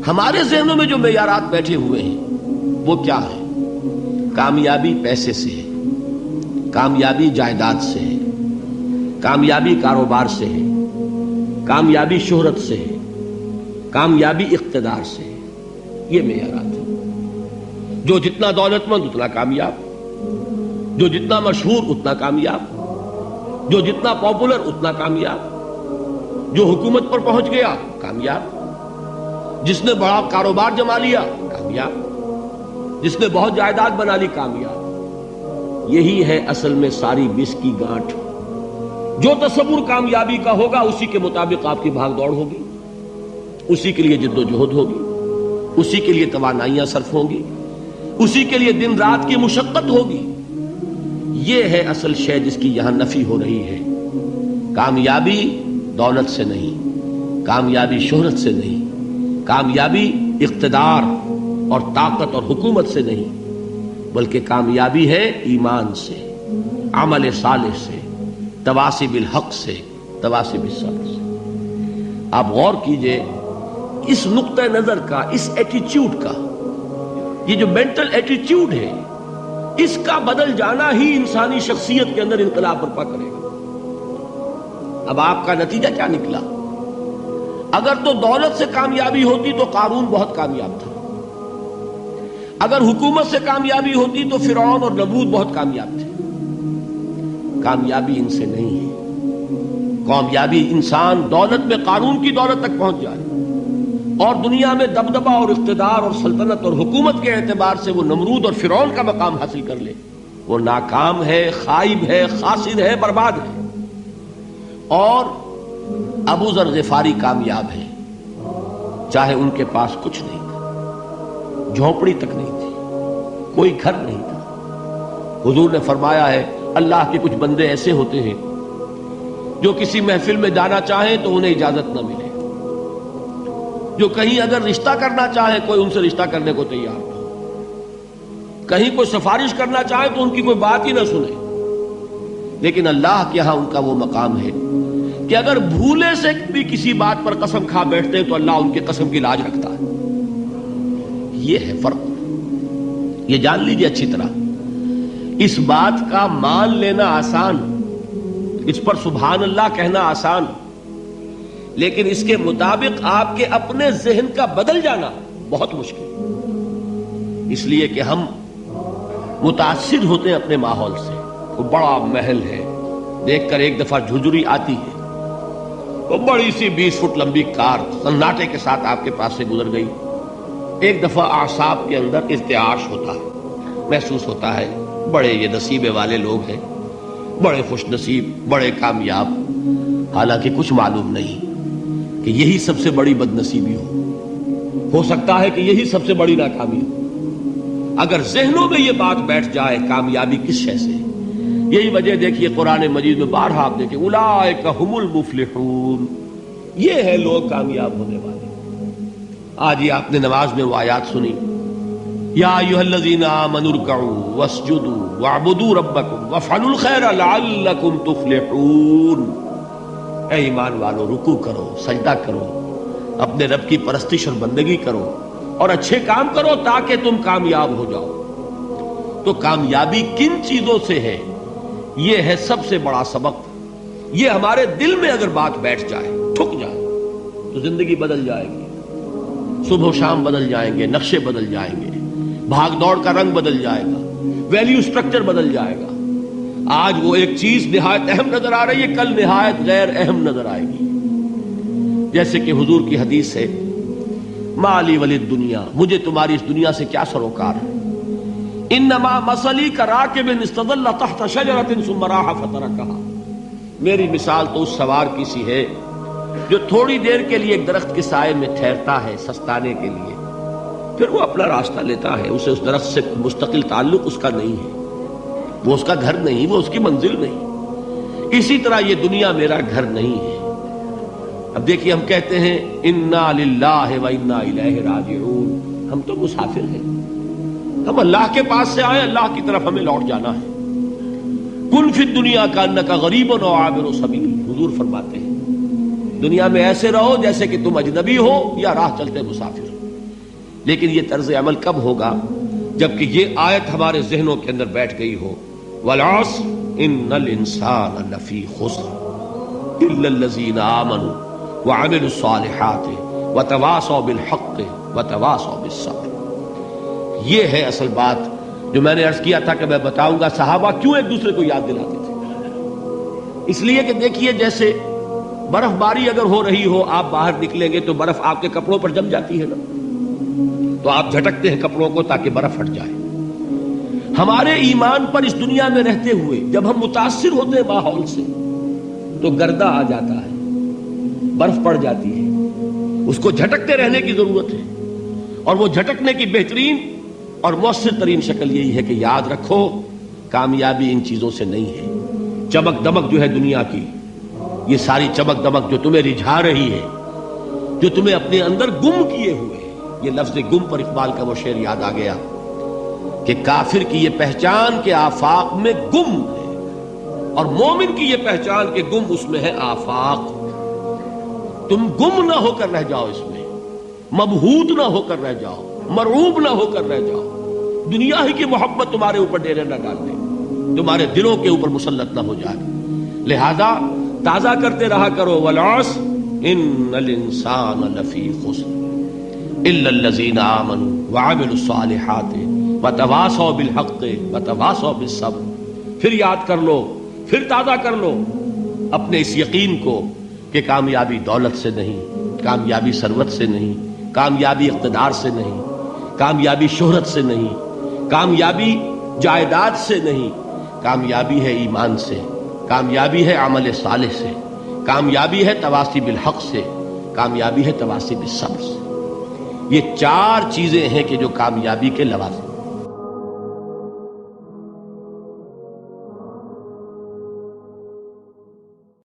ہمارے ذہنوں میں جو معیارات بیٹھے ہوئے ہیں وہ کیا ہے؟ کامیابی پیسے سے ہے، کامیابی جائیداد سے ہے، کامیابی کاروبار سے ہے، کامیابی شہرت سے ہے، کامیابی اقتدار سے ہے. یہ معیارات ہیں. جو جتنا دولت مند اتنا کامیاب، جو جتنا مشہور اتنا کامیاب، جو جتنا پاپولر اتنا کامیاب، جو حکومت پر پہنچ گیا کامیاب، جس نے بڑا کاروبار جما لیا کامیاب، جس نے بہت جائیداد بنا لی کامیاب. یہی ہے اصل میں ساری بس کی گانٹھ. جو تصور کامیابی کا ہوگا اسی کے مطابق آپ کی بھاگ دوڑ ہوگی، اسی کے لیے جد و جہد ہوگی، اسی کے لیے توانائیاں صرف ہوں گی، اسی کے لیے دن رات کی مشقت ہوگی. یہ ہے اصل شے جس کی یہاں نفی ہو رہی ہے. کامیابی دولت سے نہیں، کامیابی شہرت سے نہیں، کامیابی اقتدار اور طاقت اور حکومت سے نہیں، بلکہ کامیابی ہے ایمان سے، عمل صالح سے، تواصی بالحق سے، تواصی بالصبر سے. آپ غور کیجئے اس نقطہ نظر کا، اس ایٹیچیوڈ کا، یہ جو مینٹل ایٹیچیوڈ ہے، اس کا بدل جانا ہی انسانی شخصیت کے اندر انقلاب برپا کرے گا. اب آپ کا نتیجہ کیا نکلا؟ اگر تو دولت سے کامیابی ہوتی تو قارون بہت کامیاب تھا، اگر حکومت سے کامیابی ہوتی تو فرعون اور نمرود بہت کامیاب تھے. کامیابی ان سے نہیں ہے. کامیابی انسان دولت میں قارون کی دولت تک پہنچ جائے اور دنیا میں دبدبہ اور اقتدار اور سلطنت اور حکومت کے اعتبار سے وہ نمرود اور فرعون کا مقام حاصل کر لے، وہ ناکام ہے، خائب ہے، خاسر ہے، برباد ہے. اور ابو ذر غفاری کامیاب ہے، چاہے ان کے پاس کچھ نہیں تھا، جھونپڑی تک نہیں تھی، کوئی گھر نہیں تھا. حضور نے فرمایا ہے اللہ کے کچھ بندے ایسے ہوتے ہیں جو کسی محفل میں جانا چاہیں تو انہیں اجازت نہ ملے، جو کہیں اگر رشتہ کرنا چاہے کوئی ان سے رشتہ کرنے کو تیار نہ، کہیں کوئی سفارش کرنا چاہے تو ان کی کوئی بات ہی نہ سنے. لیکن اللہ کے ہاں ان کا وہ مقام ہے کہ اگر بھولے سے بھی کسی بات پر قسم کھا بیٹھتے ہیں تو اللہ ان کے قسم کی لاج رکھتا ہے. یہ ہے فرق. یہ جان لیجئے اچھی طرح. اس بات کا مان لینا آسان، اس پر سبحان اللہ کہنا آسان، لیکن اس کے مطابق آپ کے اپنے ذہن کا بدل جانا بہت مشکل. اس لیے کہ ہم متاثر ہوتے ہیں اپنے ماحول سے. وہ بڑا محل ہے، دیکھ کر ایک دفعہ جھجری آتی ہے، وہ بڑی سی 20 فٹ لمبی کار سناٹے کے ساتھ آپ کے پاس سے گزر گئی. ایک دفعہ اعصاب کے اندر ارتعاش ہوتا ہے، محسوس ہوتا ہے بڑے یہ نصیبے والے لوگ ہیں، بڑے خوش نصیب، بڑے کامیاب. حالانکہ کچھ معلوم نہیں کہ یہی سب سے بڑی بد نصیبی ہو سکتا ہے کہ یہی سب سے بڑی ناکامی ہو. اگر ذہنوں میں یہ بات بیٹھ جائے کامیابی کس شے سے. یہی وجہ دیکھیے قرآن مجید میں بارہا آپ دیکھیں اولئک ھم المفلحون، یہ ہے لوگ کامیاب ہونے والے. آج یہ آپ نے نماز میں وہ آیات سنی، یا ایھا الذین آمنوا ارکعوا واسجدوا واعبدوا ربکم وافعلوا الخیر لعلکم تفلحون. اے ایمان والو، رکوع کرو، سجدہ کرو، اپنے رب کی پرستش اور بندگی کرو اور اچھے کام کرو تاکہ تم کامیاب ہو جاؤ. تو کامیابی کن چیزوں سے ہے؟ یہ ہے سب سے بڑا سبق. یہ ہمارے دل میں اگر بات بیٹھ جائے، ٹھک جائے، تو زندگی بدل جائے گی. صبح و شام بدل جائیں گے، نقشے بدل جائیں گے، بھاگ دوڑ کا رنگ بدل جائے گا، ویلیو سٹرکچر بدل جائے گا. آج وہ ایک چیز نہایت اہم نظر آ رہی ہے، کل نہایت غیر اہم نظر آئے گی. جیسے کہ حضور کی حدیث ہے مالی ولد دنیا، مجھے تمہاری اس دنیا سے کیا سروکار ہے. انما مثلی کراکب استظل تحت شجرۃ ثم راح فترکها، میری مثال تو اس سوار کی سی ہے جو تھوڑی دیر کے لیے ایک درخت کے سائے میں ٹھہرتا ہے سستانے کے لیے، پھر وہ اپنا راستہ لیتا ہے. اسے اس درخت سے مستقل تعلق اس کا نہیں ہے، وہ اس کا گھر نہیں، وہ اس کی منزل نہیں. اسی طرح یہ دنیا میرا گھر نہیں ہے. اب دیکھیے ہم کہتے ہیں انا للہ و انا الیہ راجعون، ہم تو مسافر ہیں، ہم اللہ کے پاس سے آئے، اللہ کی طرف ہمیں لوٹ جانا ہے. کن فی الدنیا کانک غریب و عابر سبیل، حضور فرماتے ہیں دنیا میں ایسے رہو جیسے کہ تم اجنبی ہو یا راہ چلتے مسافر. لیکن یہ طرز عمل کب ہوگا؟ جبکہ یہ آیت ہمارے ذہنوں کے اندر بیٹھ گئی ہو، والعصر ان الانسان لفی خسر الا الذین آمنوا وعملوا الصالحات وتواصوا بالحق وتواصوا بالصبر۔ یہ ہے اصل بات جو میں نے عرض کیا تھا کہ میں بتاؤں گا صحابہ کیوں ایک دوسرے کو یاد دلاتے تھے۔ اس لیے کہ دیکھیے جیسے برف باری اگر ہو رہی ہو، آپ باہر نکلیں گے تو برف آپ کے کپڑوں پر جم جاتی ہے نا، تو آپ جھٹکتے ہیں کپڑوں کو تاکہ برف ہٹ جائے۔ ہمارے ایمان پر اس دنیا میں رہتے ہوئے جب ہم متاثر ہوتے ہیں ماحول سے تو گردہ آ جاتا ہے، برف پڑ جاتی ہے، اس کو جھٹکتے رہنے کی ضرورت ہے۔ اور وہ جھٹکنے کی بہترین اور مؤثر ترین شکل یہی ہے کہ یاد رکھو کامیابی ان چیزوں سے نہیں ہے۔ چمک دمک جو ہے دنیا کی، یہ ساری چمک دمک جو تمہیں رجھا رہی ہے، جو تمہیں اپنے اندر گم کیے ہوئے، یہ لفظ گم پر اقبال کا وہ شعر یاد آ گیا کہ کافر کی یہ پہچان کے آفاق میں گم ہے، اور مومن کی یہ پہچان کہ گم اس میں ہے آفاق۔ تم گم نہ ہو کر رہ جاؤ، اس میں مبہوت نہ ہو کر رہ جاؤ، مرعوب نہ ہو کر رہ جاؤ، دنیا ہی کی محبت تمہارے اوپر ڈیرے نہ ڈال دے، تمہارے دلوں کے اوپر مسلط نہ ہو جائے۔ لہذا تازہ کرتے رہا کرو، والعصر ان الانسان لفی خسر الا الذین آمنوا وعملوا الصالحات وتواصوا بالحق وتواصوا بالصبر۔ پھر یاد کر لو، پھر تازہ کر لو اپنے اس یقین کو کہ کامیابی دولت سے نہیں، کامیابی ثروت سے نہیں، کامیابی اقتدار سے نہیں، کامیابی شہرت سے نہیں، کامیابی جائیداد سے نہیں، کامیابی ہے ایمان سے، کامیابی ہے عمل صالح سے، کامیابی ہے تواصی بالحق سے، کامیابی ہے تواصی بالصبر سے۔ یہ چار چیزیں ہیں کہ جو کامیابی کے لوازم